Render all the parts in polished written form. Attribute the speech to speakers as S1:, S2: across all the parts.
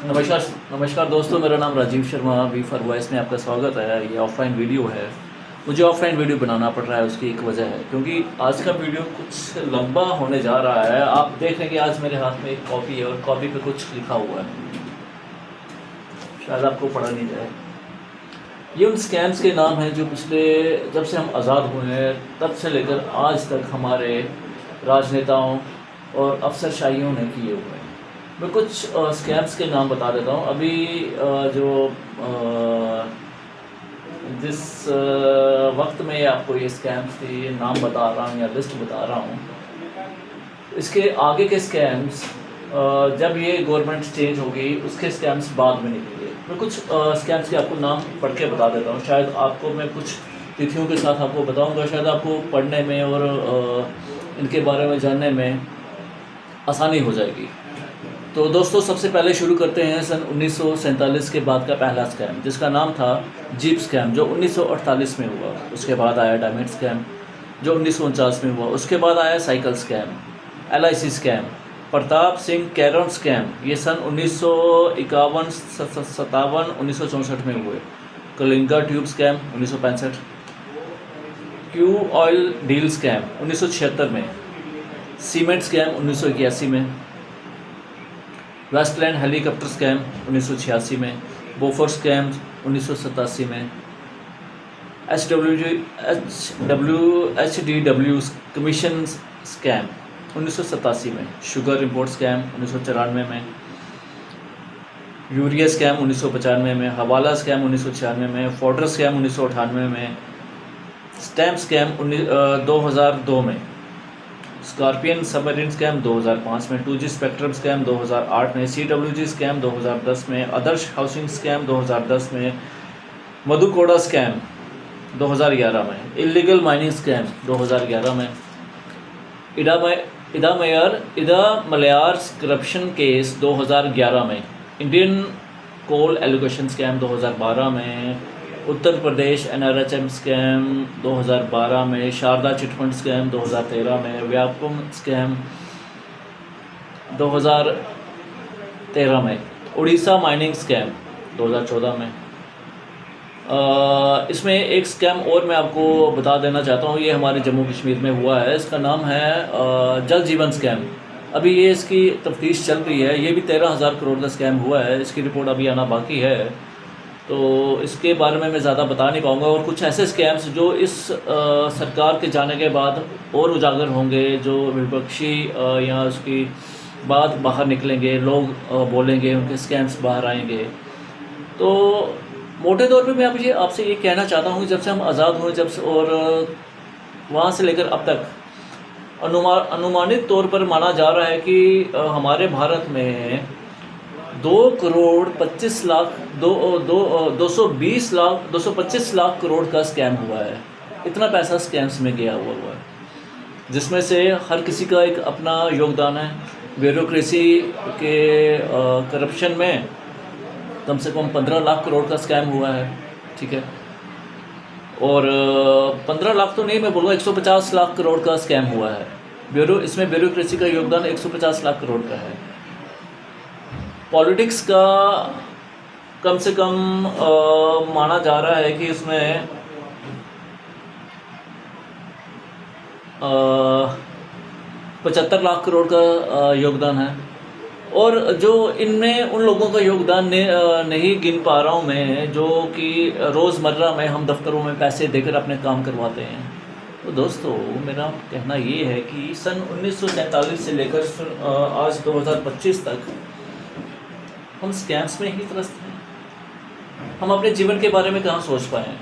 S1: नमस्कार नमस्कार दोस्तों, मेरा नाम Rajiv Sharma V for voice में आपका स्वागत है। ये ऑफलाइन वीडियो है। मुझे ऑफलाइन वीडियो बनाना पड़ रहा है, उसकी एक वजह है क्योंकि आज का वीडियो कुछ लंबा होने जा रहा है। आप देख रहे हैं कि आज मेरे हाथ में एक कॉपी है और कॉपी पे कुछ लिखा हुआ है, शायद आपको पढ़ा नहीं जाए। ये उन स्कैम्स के नाम हैं जो पिछले जब से हम आज़ाद हुए हैं तब से लेकर आज तक हमारे राजनेताओं और अफसरशाहियों ने किए हुए हैं। मैं कुछ स्कैम्स के नाम बता देता हूँ। अभी जो जिस वक्त में आपको ये स्कैम्स के नाम बता रहा हूँ या लिस्ट बता रहा हूँ, इसके आगे के स्कैम्स जब ये गवर्नमेंट चेंज होगी उसके स्कैम्स बाद में निकलेंगे। मैं कुछ स्कैम्स के आपको नाम पढ़ के बता देता हूँ। शायद आपको मैं कुछ तिथियों के साथ आपको बताऊँगा, शायद आपको पढ़ने में और इनके बारे में जानने में आसानी हो जाएगी। तो दोस्तों, सबसे पहले शुरू करते हैं सन 1947 के बाद का पहला स्कैम, जिसका नाम था जीप स्कैम, जो 1948 में हुआ। उसके बाद आया डायमंड स्कैम, जो 1949 में हुआ। उसके बाद आया cycle scam, LIC scam, Pratap Singh Kairon scam, ये सन 1951, 57, 1964 में हुए। Kalinga tube scam 1965, Kuo oil deal scam 1976 में, सीमेंट स्कैम 1981 में, वेस्टलैंड हेलीकॉप्टर स्कैम 1986 में, बोफोर स्कैम 1987 में, HDW कमीशन स्कैम 1987 में, शुगर इंपोर्ट स्कैम 1994 में, यूरिया स्कैम 1995 में, हवाला स्कैम 1996 में, फॉडर स्कैम 1998 में, स्टैम्प स्कैम 2002 में, स्कॉर्पियन सबमरीन स्कैम 2005 में, 2G स्पेक्ट्रम स्कैम 2008 में, CWG स्कैम 2010 में, आदर्श हाउसिंग स्कैम 2010 में, मधुकोड़ा स्कैम 2011 में, इलीगल माइनिंग स्कैम 2011 में, इदा मलयार करप्शन केस 2011 में, इंडियन कोल एलोकेशन स्कैम 2012 में, उत्तर प्रदेश NRHM स्कैम 2012 में, शारदा चिटफंड स्कैम 2013 में, व्यापम स्कैम 2013 में, उड़ीसा माइनिंग स्कैम 2014 में। इसमें एक स्कैम और मैं आपको बता देना चाहता हूँ, ये हमारे जम्मू कश्मीर में हुआ है। इसका नाम है जल जीवन स्कैम। अभी ये इसकी तफ्तीश चल रही है। ये भी 13,000 करोड़ का स्कैम हुआ है। इसकी रिपोर्ट अभी आना बाकी है, तो इसके बारे में मैं ज़्यादा बता नहीं पाऊँगा। और कुछ ऐसे स्कैम्स जो इस सरकार के जाने के बाद और उजागर होंगे, जो विपक्षी या उसकी बाद बाहर निकलेंगे, लोग बोलेंगे, उनके स्कैम्स बाहर आएंगे। तो मोटे तौर पे मैं आपसे ये कहना चाहता हूँ कि जब से हम आज़ाद हुए, जब से और वहाँ से लेकर अब तक अनुमानित तौर पर माना जा रहा है कि हमारे भारत में 2,25 लाख 225 लाख करोड़ का स्कैम हुआ है। इतना पैसा स्कैम्स में गया हुआ है, जिसमें से हर किसी का एक अपना योगदान है। ब्यूरोक्रेसी के करप्शन में कम से कम 15 लाख करोड़ का स्कैम हुआ है, ठीक है। और 15 लाख तो नहीं, मैं बोलूँगा 150 लाख करोड़ का स्कैम हुआ है। इसमें ब्यूरोक्रेसी का योगदान 150 लाख करोड़ का है। पॉलिटिक्स का कम से कम माना जा रहा है कि इसमें 75 लाख करोड़ का योगदान है। और जो इनमें उन लोगों का योगदान नहीं गिन पा रहा हूँ मैं, जो कि रोज़मर्रा में हम दफ्तरों में पैसे देकर अपने काम करवाते हैं। तो दोस्तों, मेरा कहना ये है कि सन 1947 से लेकर आज 2025 तक हम स्कैम्स में ही त्रस्त हैं। हम अपने जीवन के बारे में कहाँ सोच पाए हैं।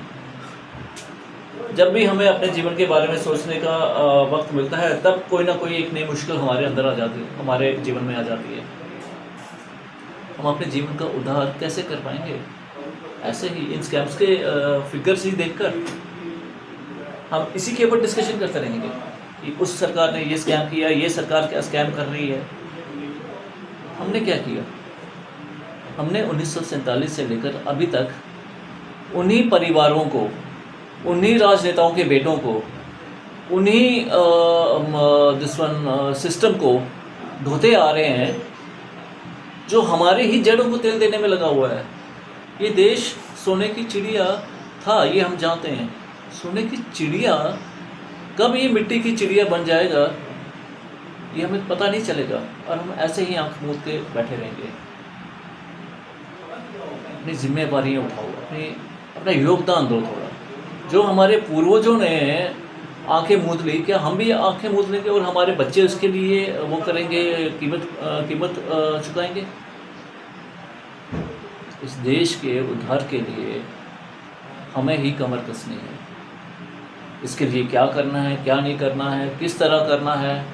S1: जब भी हमें अपने जीवन के बारे में सोचने का वक्त मिलता है, तब कोई ना कोई एक नई मुश्किल हमारे अंदर आ जाती है, हमारे जीवन में आ जाती है। हम अपने जीवन का उद्धार कैसे कर पाएंगे? ऐसे ही इन स्कैम्स के फिगर्स ही देखकर हम इसी के ऊपर डिस्कशन करते रहेंगे कि उस सरकार ने ये स्कैम किया, ये सरकार क्या स्कैम कर रही है। हमने क्या किया? हमने 1947 से लेकर अभी तक उन्हीं परिवारों को, उन्हीं राजनेताओं के बेटों को, उन्हीं सिस्टम को धोते आ रहे हैं जो हमारे ही जड़ों को तेल देने में लगा हुआ है। ये देश सोने की चिड़िया था, ये हम जानते हैं। सोने की चिड़िया कब ये मिट्टी की चिड़िया बन जाएगा ये हमें पता नहीं चलेगा, और हम ऐसे ही आंख मूंद के बैठे रहेंगे। अपनी जिम्मेवारियाँ उठाओ, अपना योगदान दो थोड़ा। जो हमारे पूर्वजों ने आंखें मूंद ली, क्या हम भी आंखें मूंद लेंगे और हमारे बच्चे उसके लिए वो करेंगे, कीमत चुकाएंगे? इस देश के उद्धार के लिए हमें ही कमर कसनी है। इसके लिए क्या करना है, क्या नहीं करना है, किस तरह करना है,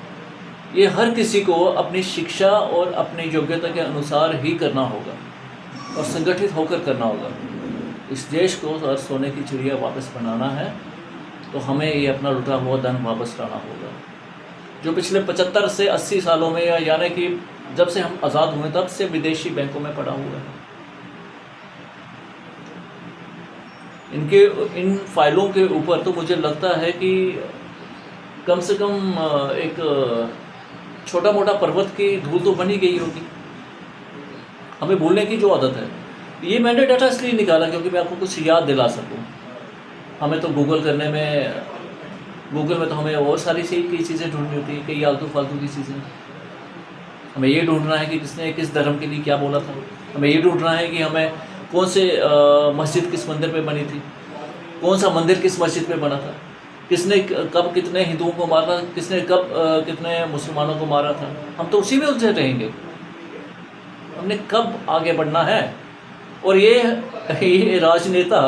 S1: ये हर किसी को अपनी शिक्षा और अपनी योग्यता के अनुसार ही करना होगा और संगठित होकर करना होगा। इस देश को अगर सोने की चिड़िया वापस बनाना है तो हमें ये अपना लुटा हुआ धन वापस लाना होगा, जो पिछले 75 से 80 सालों में, या यानी कि जब से हम आज़ाद हुए तब से विदेशी बैंकों में पड़ा हुआ है। इन फाइलों के ऊपर तो मुझे लगता है कि कम से कम एक छोटा मोटा पर्वत की धूल तो बनी गई होगी। हमें भूलने की जो आदत है, ये मैंने डाटा इसलिए निकाला क्योंकि मैं आपको कुछ याद दिला सकूं। हमें तो गूगल में तो हमें और सारी की चीज़ें ढूंढनी होती है, कई आलतू फालतू की चीज़ें। हमें ये ढूंढना है कि किसने किस धर्म के लिए क्या बोला था, हमें ये ढूंढना है कि हमें कौन से मस्जिद किस मंदिर पे बनी थी, कौन सा मंदिर किस मस्जिद में बना था, किसने कब कितने हिंदुओं को मारा, किसने कब कितने मुसलमानों को मारा था। हम तो उसी में उलझे रहेंगे। हमने कब आगे बढ़ना है? और ये राजनेता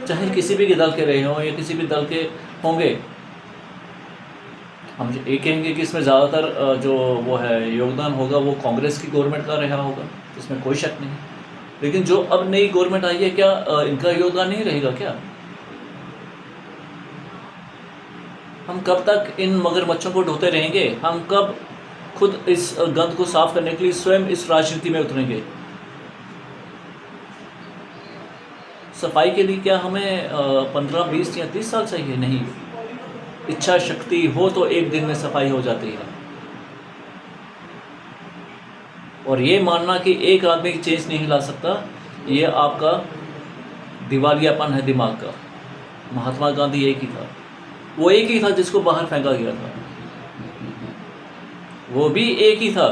S1: चाहे किसी भी दल के रहे हों या किसी भी दल के होंगे, हम ये कहेंगे कि इसमें ज़्यादातर जो वो है योगदान होगा वो कांग्रेस की गवर्नमेंट का रहा होगा, इसमें कोई शक नहीं। लेकिन जो अब नई गवर्नमेंट आई है, क्या इनका योगदान नहीं रहेगा क्या? हम कब तक इन मगरमच्छों को ढोते रहेंगे? हम कब खुद इस गंद को साफ करने के लिए स्वयं इस राजनीति में उतरेंगे? सफाई के लिए क्या हमें 15, 20 या 30 साल चाहिए? नहीं। इच्छा शक्ति हो तो एक दिन में सफाई हो जाती है। और ये मानना कि एक आदमी चेंज नहीं ला सकता, ये आपका दिवालियापन है दिमाग का। महात्मा गांधी एक ही था, वो एक ही था जिसको बाहर फेंका गया था। वो भी एक ही था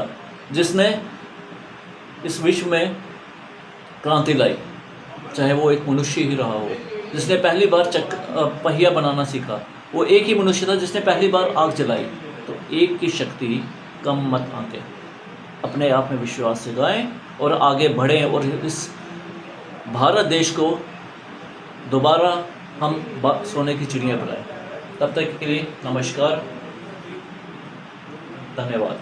S1: जिसने इस विश्व में क्रांति लाई, चाहे वो एक मनुष्य ही रहा हो। जिसने पहली बार पहिया बनाना सीखा, वो एक ही मनुष्य था जिसने पहली बार आग जलाई। तो एक की शक्ति कम मत आंके, अपने आप में विश्वास जगाएं और आगे बढ़ें, और इस भारत देश को दोबारा हम सोने की चिड़िया बनाएं। तब तक के लिए नमस्कार, धन्यवाद।